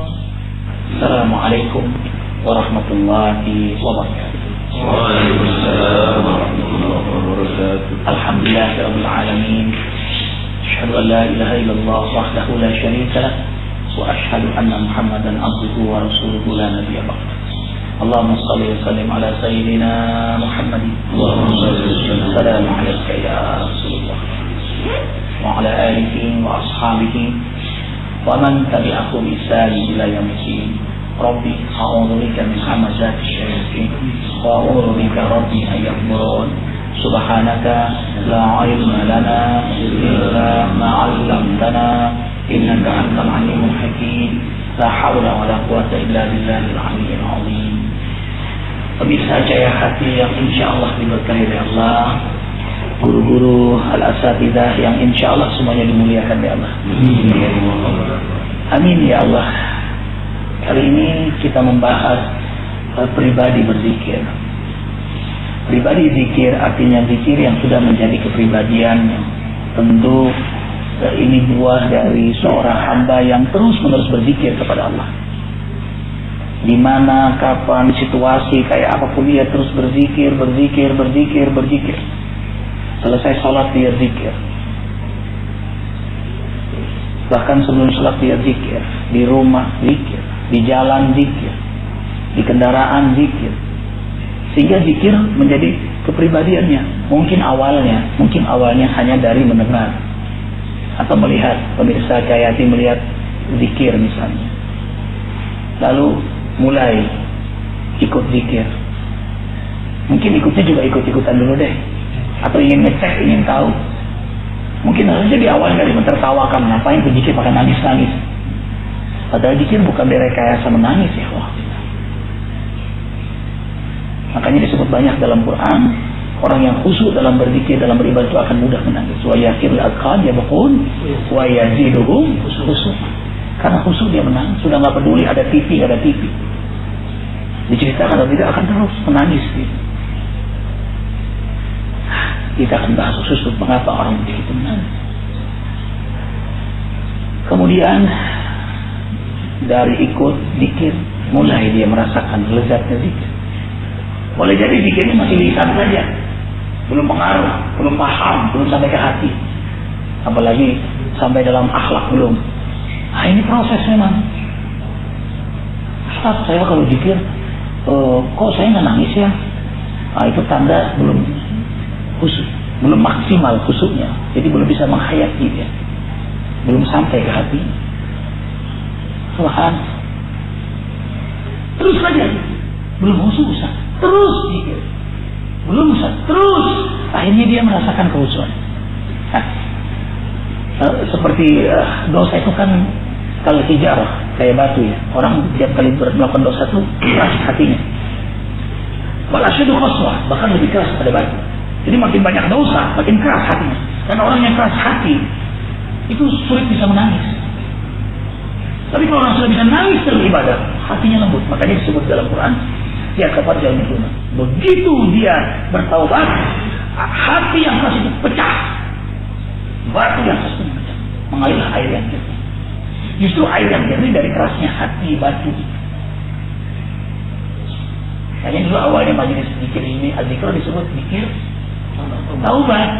Assalamualaikum warahmatullahi wabarakatuh. Waalaikumsalam warahmatullahi wabarakatuh. Alhamdulillahirabbil alamin. Asyhadu an la ilaha illallah wahdahu la syarika lah wa asyhadu anna Muhammadan abduhu wa rasuluhu la nabiyya ba'dah. Allahumma shalli wa sallim ala sayyidina Muhammad. Allahumma shalli wa sallim. Assalamu alayka ya Rasulullah wa ala alihi wa ashabihi wa man tabi'ahum bi ihsan ila yaumil Rabbi a'udzu bika min hamazati syayatin wa a'udzu bika rabbi an yahdurun. Subhanaka la ilma lana illa ma 'allamtana innaka antal alimul hakim. La haula wa la quwwata illa billahil aliyyil azim. Pemirsa Jaya Hati yang insyaallah diberkahi oleh Allah, guru-guru al-asatidzah yang insyaallah semuanya dimuliakan oleh Allah. Amin ya Allah. Kali ini kita membahas pribadi berzikir. Pribadi zikir artinya zikir yang sudah menjadi kepribadiannya. Tentu ini buah dari seorang hamba yang terus-menerus berzikir kepada Allah. Di mana, kapan, situasi kayak apapun dia terus berzikir. Selesai sholat dia zikir. Bahkan sebelum sholat dia zikir. Di rumah zikir. Di jalan zikir, di kendaraan zikir, sehingga zikir menjadi kepribadiannya. Mungkin awalnya hanya dari mendengar atau melihat. Pemirsa Cahayati melihat zikir misalnya, lalu mulai ikut zikir. Mungkin ikutnya juga ikut-ikutan dulu deh, atau ingin ngecek, ingin tahu. Mungkin harusnya di awal dari mentertawakan, ngapain berzikir pakai nangis-nangis. Padahal zikir bukan direkayasa menangis ya Allah. Makanya disebut banyak dalam Quran, orang yang khusyuk dalam berzikir, dalam beribadah itu akan mudah menangis. Wa yakil aqad yabqun wa yaziduhum khusyuk. Karena khusyuk dia menangis, sudah enggak peduli ada TV, diceritakan atau tidak akan terus menangis gitu. Kita akan bahas khusus mengapa orang begitu menangis. Kemudian dari ikut zikir, mulai dia merasakan lezatnya zikir. Boleh jadi zikirnya masih lisan saja, belum pengaruh, belum paham, belum sampai ke hati, apalagi sampai dalam akhlak belum. Ini proses memang. Ustaz, saya kalau zikir kok saya nggak nangis ya? Itu tanda belum khusyuk, belum maksimal khusyuknya, jadi belum bisa menghayati dia, belum sampai ke hati. Tuhan, terus saja, belum usah, terus zikir, belum usah, terus, akhirnya dia merasakan kehusuan. Seperti dosa itu kan kalau hijarah kayak batu ya, orang tiap kali melakukan dosa itu keras hatinya. Walasyadu khaswah, bahkan lebih keras pada batu. Jadi makin banyak dosa, makin keras hatinya. Karena orang yang keras hati itu sulit bisa menangis. Tapi kalau orang sudah bisa nangis dalam ibadah, hatinya lembut. Makanya disebut dalam Quran, ya kapan jalan itu. Begitu dia bertaubat, hati yang keras itu pecah, batu yang keras itu pecah, mengalirlah air yang jernih. Justru air yang jernih dari kerasnya hati batu. Hanya dulu awalnya majelis zikir ini, az-zikr disebut zikir taubat.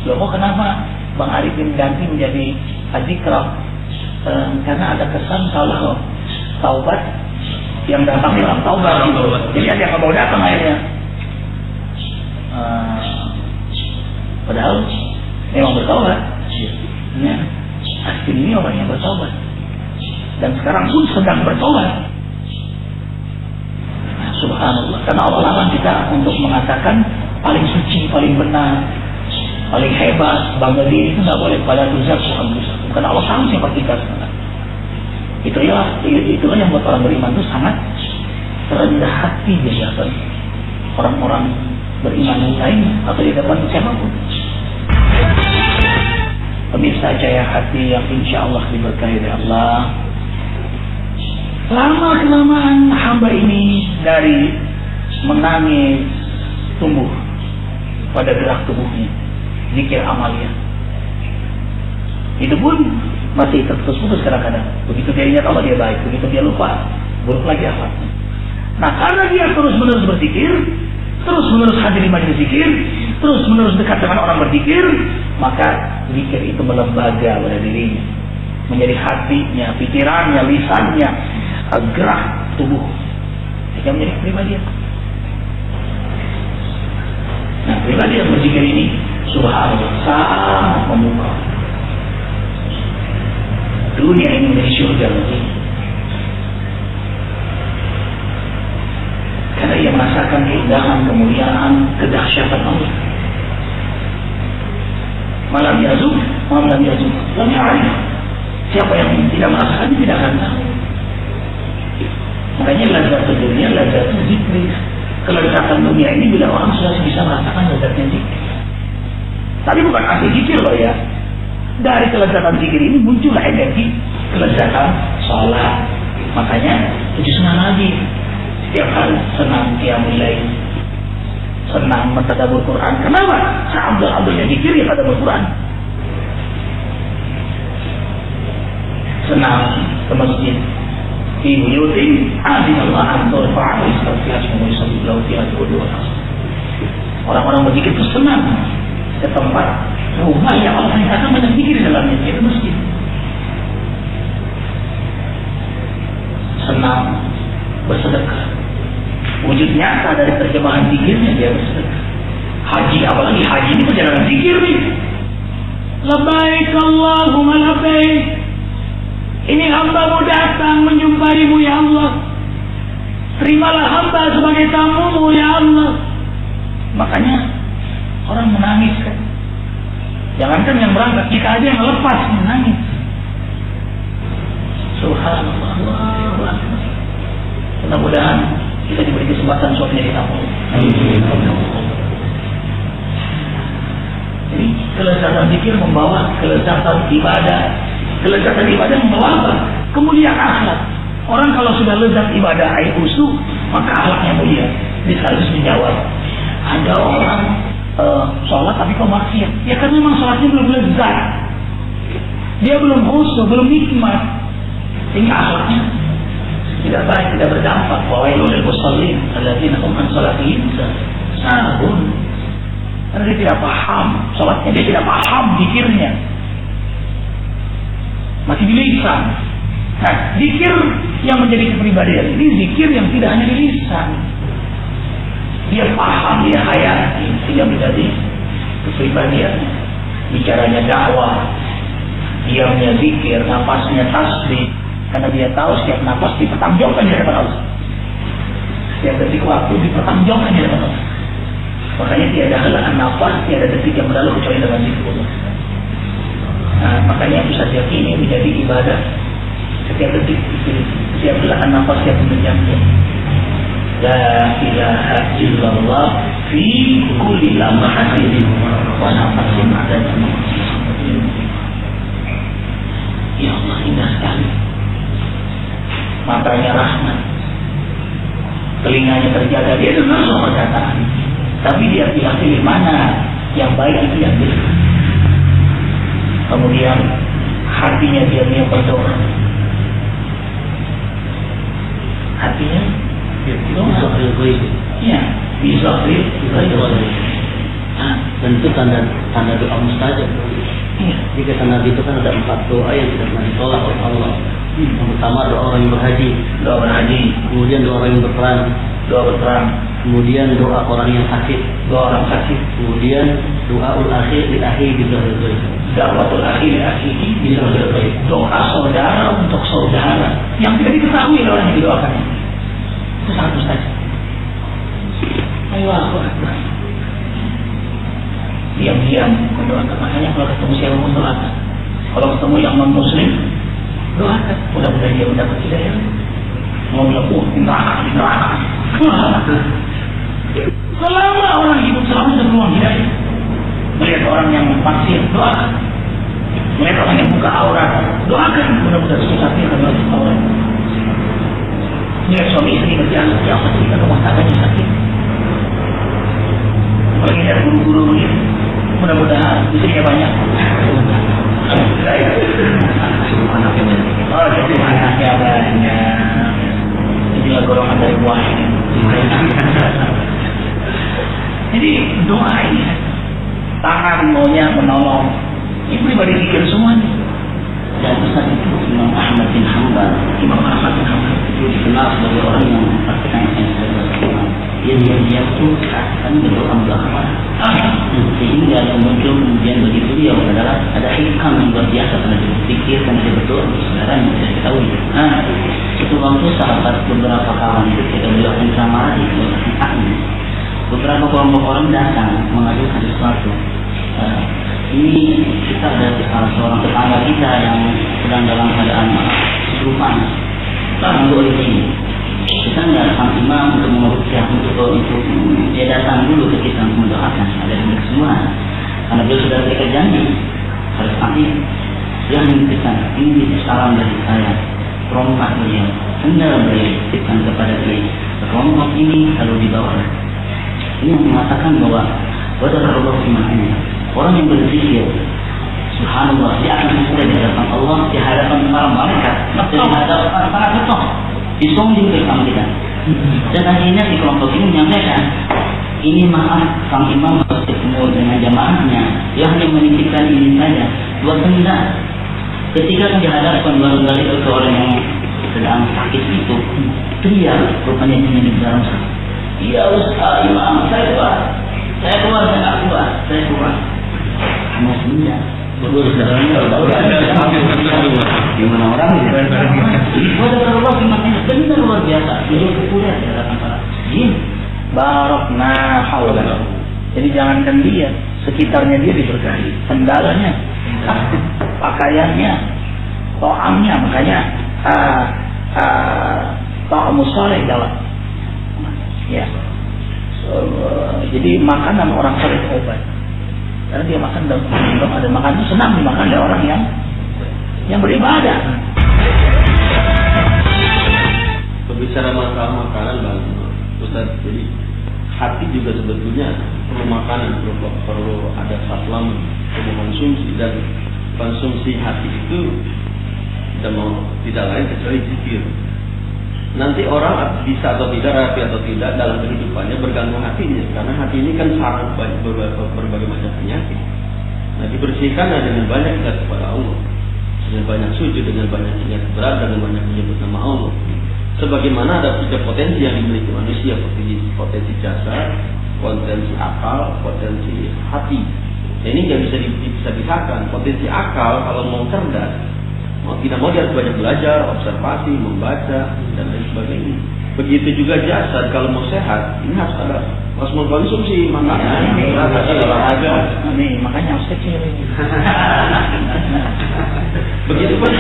Loh kok kenapa Bang Arifin ganti menjadi az-zikr? Karena ada kesan kalau taubat yang datang dalam taubat. Jadi ada yang mau datang akhirnya. Padahal memang bertaubat. Ya, asli ini orang yang bertaubat. Dan sekarang pun sedang bertaubat. Subhanallah. Karena Allah larang kita untuk mengatakan paling suci, paling benar, paling hebat, bangga diri itu nggak boleh. Pada tuzak karena Allah tahu siapa kita sebenarnya. Itulah yang buat orang beriman itu sangat rendah hati di hadapan orang-orang beriman yang lain atau di hadapan siapapun. Pemirsa Jaya Hati yang insya Allah diberkahi oleh Allah, lama-kelamaan hamba ini dari menangis tumbuh pada gerak tubuhnya, zikir amalia. Itu pun masih terputus-putus kadang-kadang. Begitu dia ingat Allah dia baik, begitu dia lupa buruk lagi akhlaknya. Nah, karena dia terus-menerus berzikir, terus-menerus hadir di majelis zikir, terus-menerus dekat dengan orang berzikir, maka zikir itu melembaga pada dirinya, menjadi hatinya, pikirannya, lisannya, gerak tubuh, sehingga menjadi kepribadian. Nah, pribadi yang berzikir ini subhanallah sangat memukau. Dunia ini menjadi syurga lagi. Karena ia merasakan keindahan, kemuliaan, kedahsyatan Allah. Malam yazuk, malam yazuk, lam ya'rif. Siapa yang tidak merasakan tidak akan tahu. Makanya lazat dunia, lazat zikri. Kelezatan dunia ini bila orang sudah bisa merasakan lezatnya zikir. Tapi bukan anti zikir loh ya. Dari kelezatan zikir ini muncullah energi kelezatan sholat. Makanya 7 sunnah Nabi. Setiap hari senang qiyamul lail, senang mentadabbur Quran. Kenapa? Seabdul-abdulnya zikir ya tadabbur Quran. Senang ke masjid. Fi buyutin adinallah an turfa'a istighfar wa sallallahu. Orang-orang berzikir itu senang ke tempat rumah yang Allah nyatakan banyak zikir di dalamnya, yaitu masjid. Senang bersedekah. Wujud nyata dari terjemahan zikirnya dia bersedekah. Haji, apalagi haji ini perjalanan zikir nih. Labbaik Allahumma labbaik. Ini hamba-Mu datang menjumpaimu ya Allah. Terimalah hamba sebagai tamu-Mu ya Allah. Makanya orang menangis kan. Jangankan yang berangkat, kita aja yang lepas menangis. Subhanallah. Mudah-mudahan kita diberi kesempatan suatu menjadi tamu. Jadi kelezatan zikir membawa kelezatan ibadah. Kelezatan ibadah membawa apa? Kemuliaan akhlak. Orang kalau sudah lezat ibadah air usuh, maka akhlaknya mulia. Dia harus menjawab. Ada orang sholat tapi kok maksiat. Ya karena memang sholatnya belum lezat. Dia belum khusyuk, belum nikmat. Sehingga akhlaknya tidak baik, tidak berdampak. Wawailul lil musallin alladzina hum an salatihim sahun. Karena dia tidak paham sholatnya, dia tidak paham zikirnya. Masih di lisan. Nah, zikir yang menjadi kepribadian ini zikir yang tidak hanya di lisan. Dia paham, dia hayati, sehingga menjadi kepribadian. Bicaranya dakwah, diamnya zikir, napasnya tasbih. Karena dia tahu setiap napas dipertanggungjawabkan di hadapan Allah. Setiap detik waktu dipertanggungjawabkan di hadapan Allah. Makanya tiada helaan nafas, tiada detik yang berlalu kecuali dengan zikir Allah. Nah, makanya bisa yakini menjadi ibadah setiap detik, setiap helaan nafas, setiap menjamnya. La ilaha illallah fi kulli lamhatin wa nafasin adad. Ya Allah, indah sekali. Matanya rahmat, telinganya terjaga, dia dengar semua perkataan. Tapi dia pilih mana yang baik itu yang dia. Kemudian hatinya dia berdoa. Hatinya bisa berdoa. Iya, bisa berdoa. Dan itu tanda doa mustajab. Iya. Jika tanda itu kan ada 4 doa yang tidak pernah ditolak oleh Allah. Yang pertama doa orang yang berhaji. Doa berhaji. Kemudian doa orang yang berperang. Doa berperang. Kemudian doa orang yang sakit. Doa orang sakit. Kemudian doaul akhir li akhi bizahir. Da'watul akhi li akhihi bizahir. Doa saudara untuk saudara yang tidak diketahui oleh orang yang didoakan. Itu sangat mustajab. Allahu Akbar. Diam-diam mendoakan. Makanya kalau ketemu siapa pun doakan. Kalau ketemu yang non-muslim, doakan. Mudah-mudahan dia mendapat hidayah. Mau melepuh, minta. Selama orang hidup selama ada peluang hidayah. Melihat orang yang maksiat, doakan. Melihat orang yang buka aurat, doakan. Mudah-mudahan susah dia akan menutup aurat. Melihat suami istri berjalan, ya Allah, kita rumah tangganya sakit. Apalagi ada guru-guru begitu. Mudah-mudahan istrinya banyak. anaknya banyak. Oh, jadi anaknya banyak. Inilah golongan dari wahid. Jadi doa ini tangan maunya menolong. Ini pribadi zikir semuanya. Dan saat itu Imam Ahmad bin Hanbal itu dikenal sebagai orang yang praktekkan yang dia itu akan berdoa belakangan. Sehingga yang muncul kemudian bagi beliau adalah ada hikam yang luar biasa karena dia berpikir dan dia berdoa sekarang yang tidak diketahui. Itu waktu sahabat beberapa kawan ketika beliau akan ceramah di beberapa kelompok orang datang mengajukan sesuatu. Ini kita ada salah seorang tetangga kita yang sedang dalam keadaan kesurupan, lalu oleh ini kita nggak sang imam untuk meruqyah untuk dia datang dulu ke kita untuk mendoakan ada yang semua karena beliau sudah berikan janji harus pahit. Dia menitipkan ini salam dari saya, perompak beliau, sendal beliau titipkan kepada beliau, perompak ini kalau dibawa. Ini yang mengatakan bahwa wadah ini orang yang berzikir, subhanallah, dia akan berada di hadapan Allah, di hadapan para malaikat, di hadapan para ketua, disongging bersama kita. Dan akhirnya si kelompok ini menyampaikan, ini maaf, sang imam harus ketemu dengan jamaahnya, dia hanya menitipkan ini saja, dua sendal. Ketika dihadapkan dua sendal itu ke orang yang sedang sakit itu, teriak, rupanya ini di dalam sana. Ya Ustaz, imam, saya keluar, saya keluar. Hanya sendal. Gimana orangnya? Wadah Allah benar luar biasa. Beliau populer di hadapan para jin. Barokna haulah. Jadi jangankan dia, sekitarnya dia diberkahi. Sendalanya, pakaiannya, to'amnya, makanya ta'amus saleh jawab. Ya. Jadi makanan orang saleh obat. Karena dia makan dan ada makan itu senang dimakan oleh orang yang beribadah. Berbicara masalah makanan Bang Ustaz, jadi hati juga sebetulnya perlu makanan, perlu ada fatlam, perlu konsumsi, dan konsumsi hati itu tidak lain kecuali zikir. Nanti orang bisa atau tidak, rapi atau tidak dalam kehidupannya bergantung hatinya, karena hati ini kan sarang berbagai macam penyakit. Nah, dibersihkan dengan banyak ingat kepada Allah, dengan banyak sujud, dengan banyak ingat berat, dengan banyak menyebut nama Allah. Sebagaimana ada 3 potensi yang dimiliki manusia, potensi jasad, potensi akal, potensi hati. Nah, ini nggak bisa dipisahkan. Potensi akal kalau mau cerdas, mau tidak mau dia harus banyak belajar, observasi, membaca, dan lain sebagainya. Begitu juga jasad, kalau mau sehat, ini harus mengkonsumsi makanan, olahraga. Nih, makanya harus kecil. Begitu pun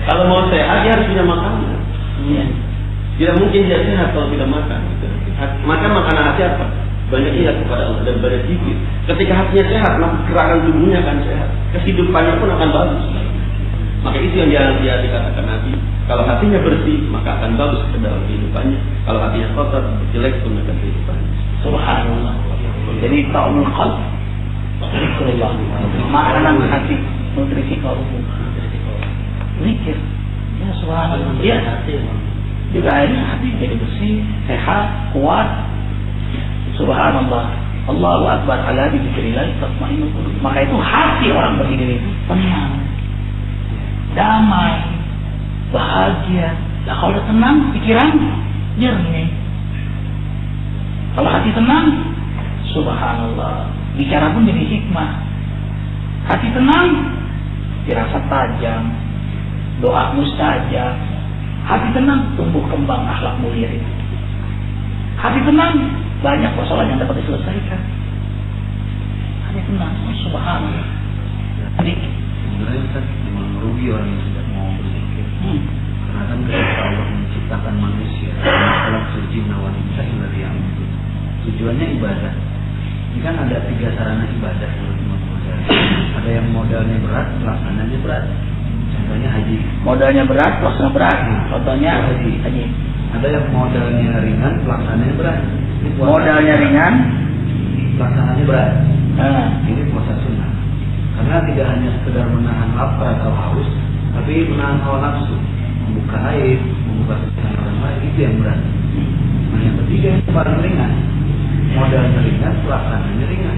kalau mau sehat, dia harus punya makanan. Tidak mungkin dia sehat kalau tidak makan. Maka makanan hati apa? Banyak ingat kepada Allah dan banyak zikir. Ketika hatinya sehat, maka gerakan tubuhnya akan sehat, kehidupannya pun akan bagus. Maka itu yang dia dikatakan Nabi, kalau hatinya bersih maka akan bagus ke dalam kehidupannya. Kalau hatinya kotor, jelek pun akan kehidupannya. Subhanallah. Jadi ta'amul qalb, zikrullah, makanan hati, nutrisi kalbu, zikir. Ya subhanallah. Ya, juga akhirnya hati jadi bersih, sehat, kuat. Subhanallah, Allahu Akbar, ala bi dzikrillah tatma'innul qulub. Maka itu hati orang beriman itu tenang, damai, bahagia. Nah, kalau tenang, pikiran jernih. Kalau hati tenang, subhanallah, bicara pun jadi hikmah. Hati tenang, dirasa tajam, doa mustajab. Hati tenang, tumbuh kembang akhlak mulia itu. Hati tenang, banyak persoalan yang dapat diselesaikan. Hanya tenang, subhanallah. Jadi sebenarnya Ustaz memang merugi orang yang tidak mau berzikir. Karena kan ketika Allah menciptakan manusia, dalam suci nawanita yang tujuannya ibadah. Ini kan ada 3 sarana ibadah menurut Imam Ghazali. Ada yang modalnya berat, pelaksananya berat. Contohnya haji. Modalnya berat, pelaksananya berat. Contohnya haji. Ada yang modalnya ringan, pelaksananya berat. Modalnya ringan, pelaksananya berat. Ini puasa sunnah. Karena tidak hanya sekedar menahan lapar atau haus, tapi menahan hawa nafsu, membuka aib, membuka kesalahan orang lain, itu yang berat. Nah, yang ketiga yang paling ringan, modalnya ringan, pelaksananya ringan,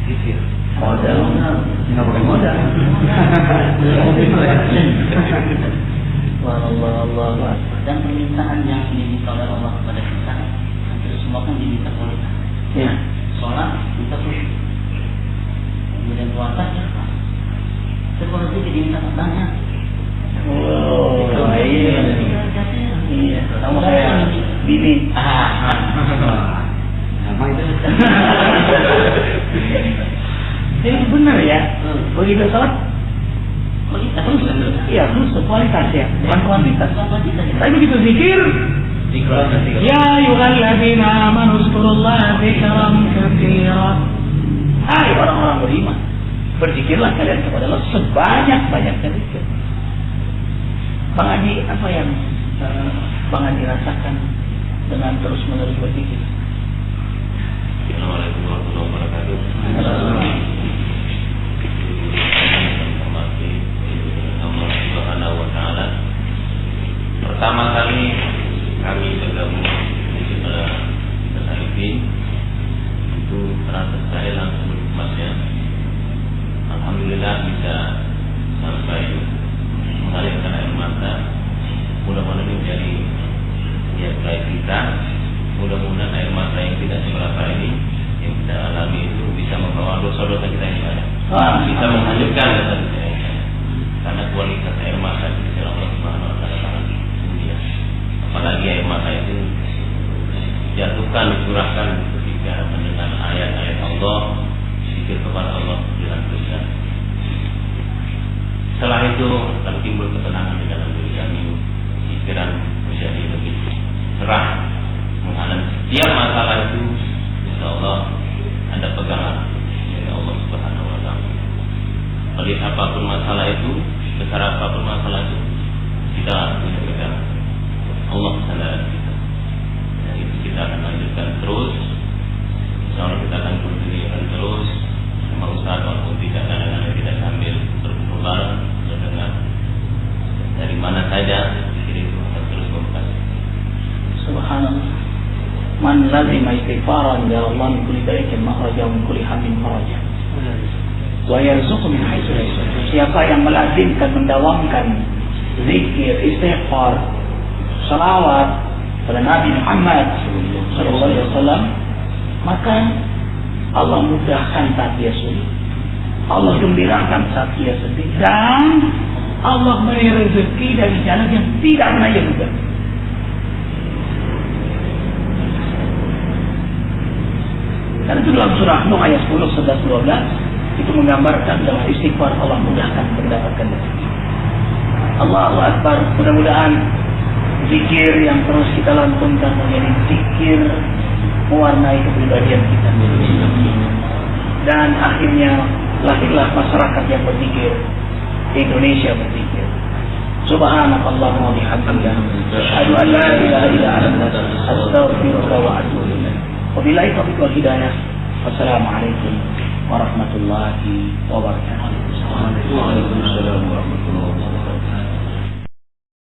zikir. Modal nggak pakai modal. Allah. Dan permintaan yang diminta oleh Allah kepada kita, hampir semua kan diminta kualitas. Ya. Sholat minta khusyuk, kemudian puasa ikhlas. Kalau zikir diminta banyak. Iya. Kamu saya bini. Sama itu. Ini benar ya. Begitu sholat. Iya, terus kualitas ya, bukan kuantitas. Tapi begitu zikir, ya ayyuhalladzina amanu dzkurullaha dzikran katsiran. Hai orang-orang beriman, berzikirlah kalian kepada Allah sebanyak-banyaknya zikir. Bang Adi, apa yang Bang Adi rasakan dengan terus-menerus berzikir? Assalamualaikum warahmatullahi wabarakatuh. Allah Subhanahu wa Ta'ala. Pertama kali kami bergabung di Salifin, itu terasa saya langsung berkhidmatnya. Alhamdulillah bisa sampai mengalirkan air mata. Mudah-mudahan ini menjadi niat baik kita. Mudah-mudahan air mata yang tidak seberapa ini yang kita alami itu bisa membawa dosa-dosa kita yang banyak. Bisa menghancurkan dosa-dosa yang banyak. Karena kualitas air mata di sisi Allah Subhanahu wa Ta'ala sangat mulia. Apalagi air mata itu dijatuhkan, dicurahkan ketika mendengar ayat-ayat Allah, zikir kepada Allah dengan tulisan. Setelah itu akan timbul ketenangan di dalam diri kami. Pikiran menjadi lebih cerah menghadapi setiap masalah itu. Insya Allah Anda pegangan dari Allah Subhanahu wa Ta'ala. Kalau apapun masalah itu, besar apapun masalah itu, kita punya pegangan Allah sandaran kita. Dan itu kita akan lanjutkan terus. Insya Allah kita akan berkeliling terus. Sama usaha walaupun tidak kadang-kadang kita sambil berkumpul bareng, mendengar dari mana saja zikir itu akan terus membuka. Subhanallah. Man lazima istighfaran ya Allah min kulli daikin makhraja min kulli hammin faraja. Wa yarzuqu min haitsu la yahtasib. Siapa yang melazimkan, mendawamkan zikir, istighfar, salawat pada Nabi Muhammad sallallahu alaihi wasallam, maka Allah mudahkan saat dia sulit. Allah gembirakan saat dia sedih, dan Allah beri rezeki dari jalan yang tidak pernah ia duga. Dan itu dalam surah Nuh ayat 10, 11, 12 itu menggambarkan dalam istighfar Allah mudahkan mendapatkan rezeki. Allahu Akbar. Mudah-mudahan zikir yang terus kita lantunkan menjadi zikir mewarnai kepribadian kita. Dan akhirnya lahirlah masyarakat yang berzikir, Indonesia berzikir. Subhanakallahumma wa bihamdika asyhadu an la ilaha illa anta astaghfiruka wa atubu ilaik. Wabillahi taufiq wal hidayah. Wassalamualaikum warahmatullahi wabarakatuh. Waalaikumsalam warahmatullahi wabarakatuh.